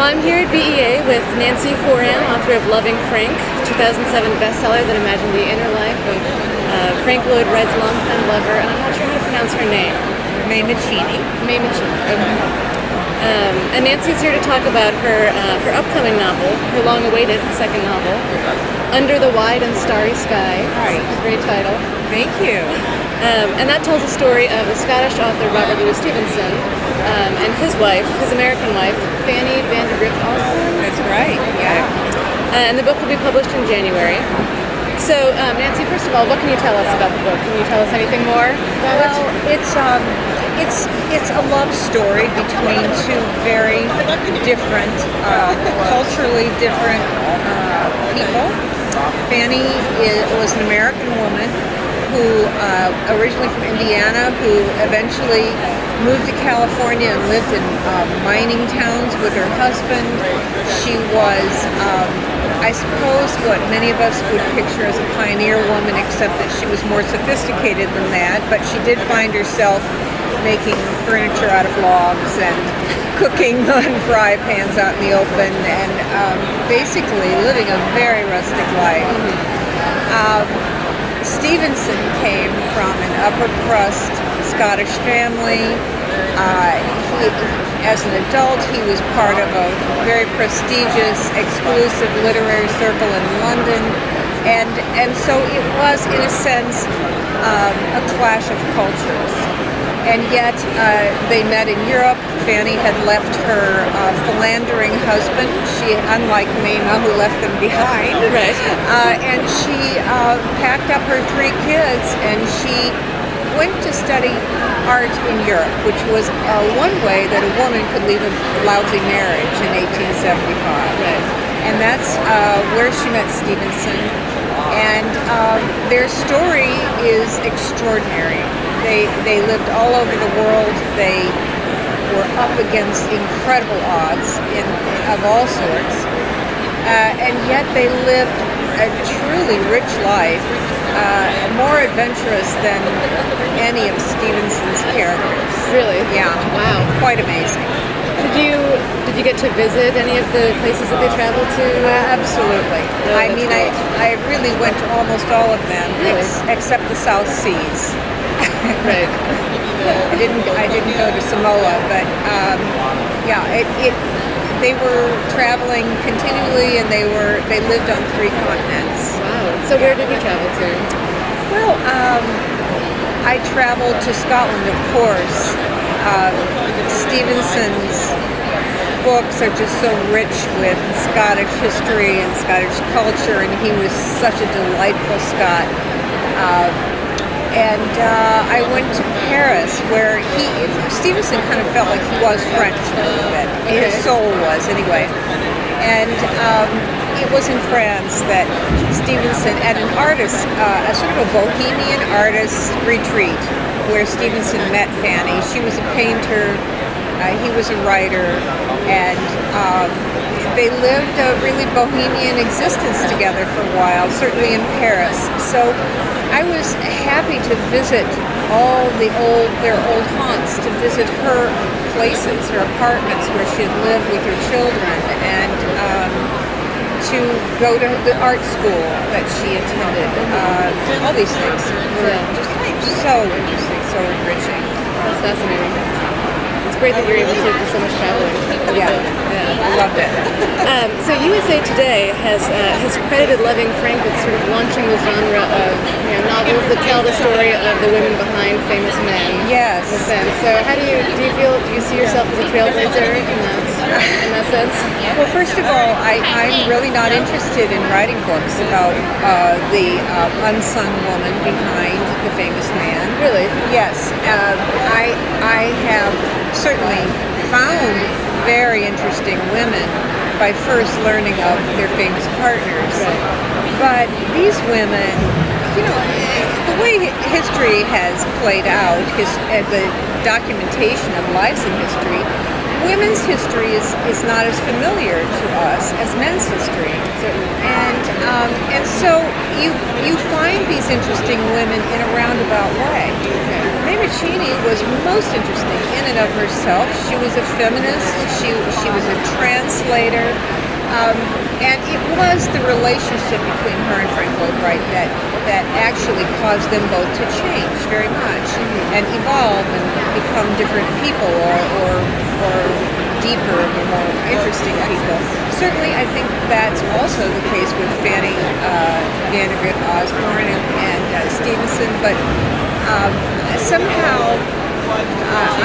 Well, I'm here at BEA with Nancy Horan, author of Loving Frank, 2007 bestseller that imagined the inner life of Frank Lloyd Wright's longtime lover, and I'm not sure how to pronounce her name. May Mancini. Okay. And Nancy's here to talk about her upcoming novel, her long-awaited second novel, Under the Wide and Starry Sky. Right. Great title. Thank you. And that tells the story of the Scottish author Robert Louis Stevenson and his wife, his American wife, Fanny Vandergrift Osborne. That's right. Yeah. And the book will be published in January. So, Nancy, first of all, what can you tell us about the book? Can you tell us anything more about it? Well, it's a love story between two very different, culturally different people. Fanny was an American woman who originally from Indiana, who eventually moved to California and lived in mining towns with her husband. She was, I suppose, what many of us would picture as a pioneer woman, except that she was more sophisticated than that. But she did find herself making furniture out of logs and cooking on fry pans out in the open, and basically living a very rustic life. Stevenson came from an upper crust Scottish family. As an adult, he was part of a very prestigious, exclusive literary circle in London, and so it was, in a sense, a clash of cultures. And yet, they met in Europe. Fanny had left her philandering husband. She, unlike Mama, who left them behind. Right. And she packed up her 3 kids, and she went to study art in Europe, which was one way that a woman could leave a lousy marriage in 1875. Right. And that's where she met Stevenson. And their story is extraordinary. They lived all over the world. They were up against incredible odds of all sorts. And yet they lived a truly rich life, more adventurous than any of Stevenson's characters. Really? Yeah. Wow. Quite amazing. Did you get to visit any of the places that they traveled to? Absolutely. Oh, I mean, great. I really went to almost all of them, Really? except the South Seas. Right. I didn't go to Samoa, but yeah, they were traveling continually, and they lived on 3 continents. Wow. So where did you travel to? Well, I traveled to Scotland, of course. Stevenson's books are just so rich with Scottish history and Scottish culture, and he was such a delightful Scot. And I went to Paris, where Stevenson kind of felt like he was French a little bit. His soul was, anyway. And it was in France that Stevenson, at an artist, a sort of a bohemian artist retreat, where Stevenson met Fanny. She was a painter, he was a writer, and they lived a really bohemian existence together for a while, certainly in Paris. So I was happy to visit all their old haunts, to visit her places, her apartments where she had lived with her children, and to go to the art school that she attended. All these things were just so interesting, so enriching. That's fascinating. It's great that you're able to do so much traveling. Yeah, I loved it. So USA Today has credited Loving Frank with sort of launching the genre of novels that tell the story of the women behind famous men. Yes. In a sense. So how do you see yourself as a trailblazer in that sense? Well, first of all, I'm really not interested in writing books about the unsung woman behind the famous man. Really? Yes. I have certainly found very interesting women by first learning of their famous partners. But these women, the way history has played out, the documentation of lives in history, women's history is not as familiar to us as men's history. And so you find these interesting women in a roundabout way. Mae Mancini was most interesting in and of herself. She was a feminist. She was a translator. And it was the relationship between her and Frank Lloyd Wright that actually caused them both to change very much and evolve and become different people or deeper and more interesting people. Certainly, I think that's also the case with Fanny Vandergrift Osborne and Stevenson, but somehow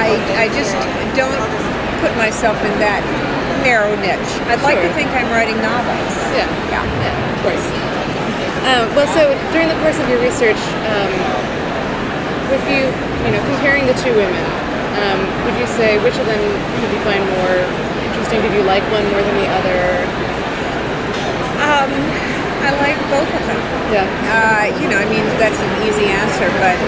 I just don't put myself in that narrow niche. I'd like to think I'm writing novels. Yeah, of course. Well, so during the course of your research, with you comparing the two women, would you say which of them did you find more interesting? Did you like one more than the other? I like both of them. Yeah. I mean, that's an easy answer, but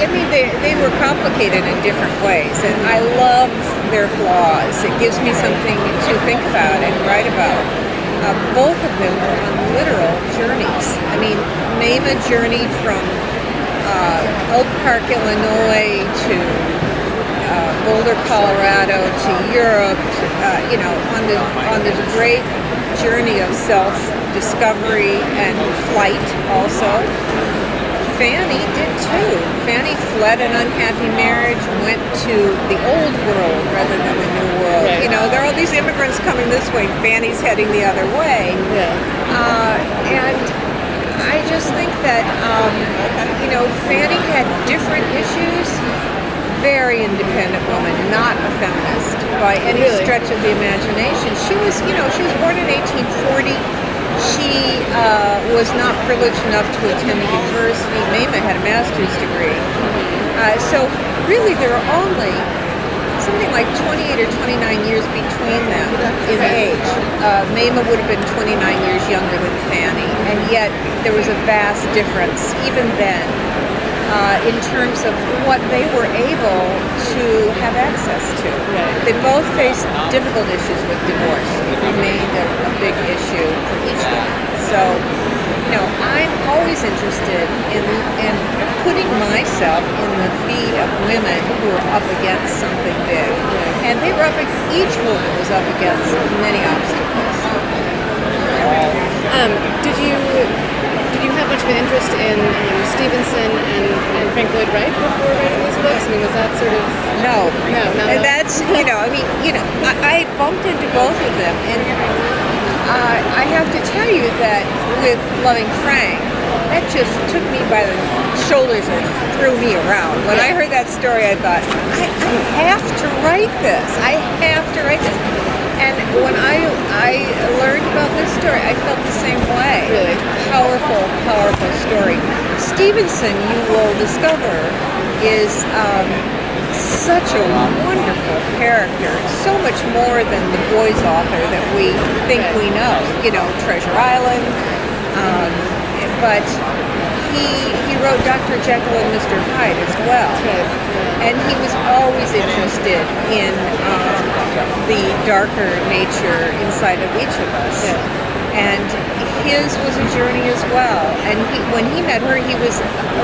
I mean, they were complicated in different ways, and I love their flaws. It gives me something to think about and write about. Both of them were on literal journeys. I mean, Mamah journeyed from Oak Park, Illinois to Boulder, Colorado to Europe, on this great journey of self-discovery and flight also. Fanny did too. Fanny fled an unhappy marriage, went to the old world rather than the new world. Right. There are all these immigrants coming this way, Fanny's heading the other way. Yeah. And I just think that, Fanny had different issues. Very independent woman, not a feminist by any stretch of the imagination. She was born in 1840. She was not privileged enough to attend the university. Mamah had a master's degree. So really there are only something like 28 or 29 years between them in age. Mamah would have been 29 years younger than Fanny, and yet there was a vast difference even then in terms of what they were able to have access to. Right. They both faced difficult issues with divorce. It remained a big issue for each of them. So, I'm always interested in putting myself in the feet of women who are up against something big. And they were each woman was up against many obstacles. Did you have much of an interest in Stevenson and Frank Lloyd Wright before writing these books? I mean, was that sort of... No. Not at all? That's, I bumped into both of them, and I have to tell you that with Loving Frank, that just took me by the shoulders and threw me around. When I heard that story, I thought, I have to write this. I have to write this. And when I learned about this story, I felt the same way. Really? Powerful, powerful story. Stevenson, you will discover, is such a wonderful character. So much more than the boys author that we think we know. Treasure Island. But he wrote Dr. Jekyll and Mr. Hyde as well. And he was always interested in the darker nature inside of each of us. And his was a journey as well. And when he met her, he was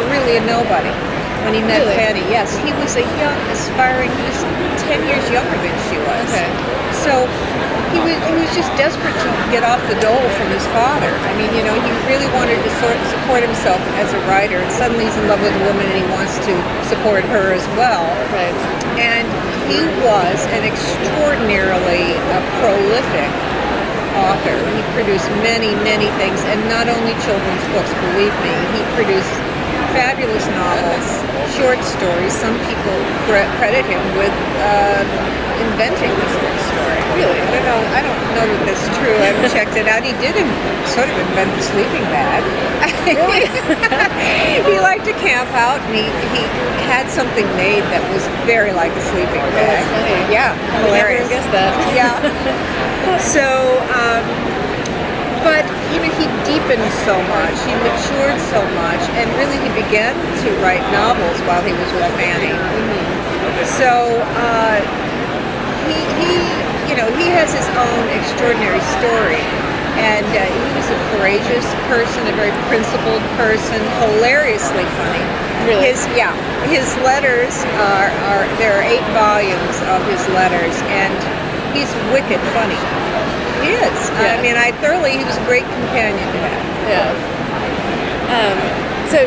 really a nobody. When he met Fanny, yes, he was a young, aspiring, he was 10 years younger than she was. So he was just desperate to get off the dole from his father. I mean, he really wanted to support himself as a writer, and suddenly he's in love with a woman and he wants to support her as well. Right. And he was an extraordinarily prolific author. He produced many, many things, and not only children's books, believe me. He produced fabulous novels, short stories. Some people credit him with inventing the short story. Really? I don't know that that's true. I haven't checked it out. He did sort of invent the sleeping bag. Really? He liked to camp out, and he had something made that was very like a sleeping bag. That's funny. Yeah, hilarious. I never guessed that. Yeah. So, but he deepened so much, he matured so much, and really he began to write novels while he was with Fanny. So he has his own extraordinary story. And he was a courageous person, a very principled person, hilariously funny. Really? His letters there are 8 volumes of his letters, and he's wicked funny. He is. Yeah. I mean, he was a great companion to have. Yeah. So,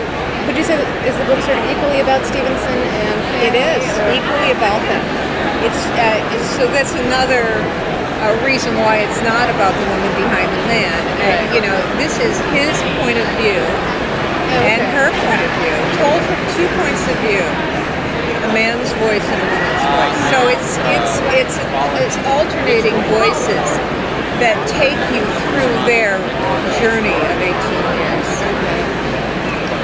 would you say that is the book sort of equally about Stevenson and It family, is or- equally about them. So that's another reason why it's not about the woman behind the man. Right. This is his point of view and Okay. her point of view, told from 2 points of view: a man's voice and a woman's voice. So it's alternating voices that take you through their journey of 18 years.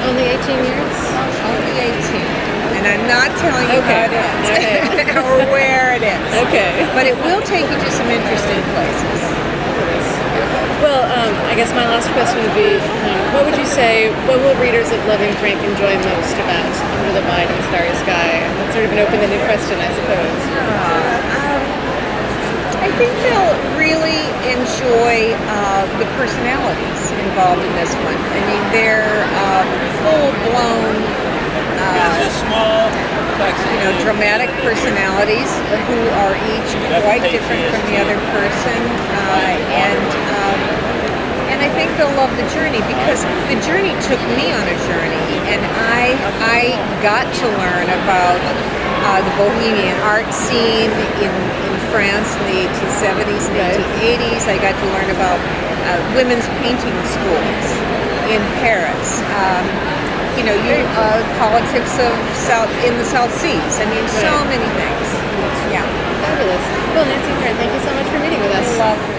Only 18 years? Only 18. And I'm not telling you Okay. how it ends Okay. or where it is. Okay. But it will take you to some interesting places. Well, I guess my last question would be, what would you say, what will readers of Loving Frank enjoy most about Under the Wide and Starry Sky? That's sort of an open-ended question, I suppose. I think they'll really enjoy the personalities involved in this one. I mean, they're full-blown, dramatic personalities who are each quite different from the other person, and I think they'll love the journey, because the journey took me on a journey, and I got to learn about the Bohemian art scene in France in the 1870s and 1880s. I got to learn about women's painting schools in Paris. Politics in the South Seas. I mean, so many things. Yeah. Fabulous. Well, Nancy Horan, thank you so much for meeting with us. I love